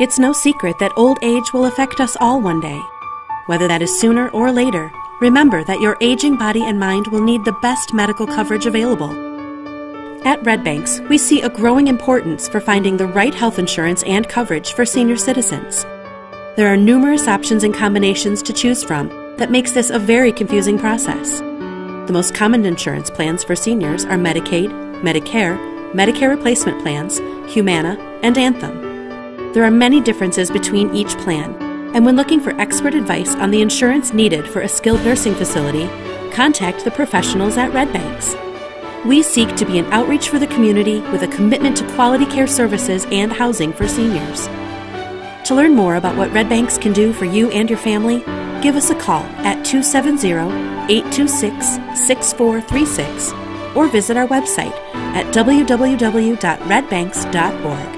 It's no secret that old age will affect us all one day. Whether that is sooner or later, remember that your aging body and mind will need the best medical coverage available. At Red Banks, we see a growing importance for finding the right health insurance and coverage for senior citizens. There are numerous options and combinations to choose from that makes this a very confusing process. The most common insurance plans for seniors are Medicaid, Medicare, Medicare replacement plans, Humana, and Anthem. There are many differences between each plan, and when looking for expert advice on the insurance needed for a skilled nursing facility, contact the professionals at Red Banks. We seek to be an outreach for the community with a commitment to quality care services and housing for seniors. To learn more about what Red Banks can do for you and your family, give us a call at 270-826-6436 or visit our website at www.redbanks.org.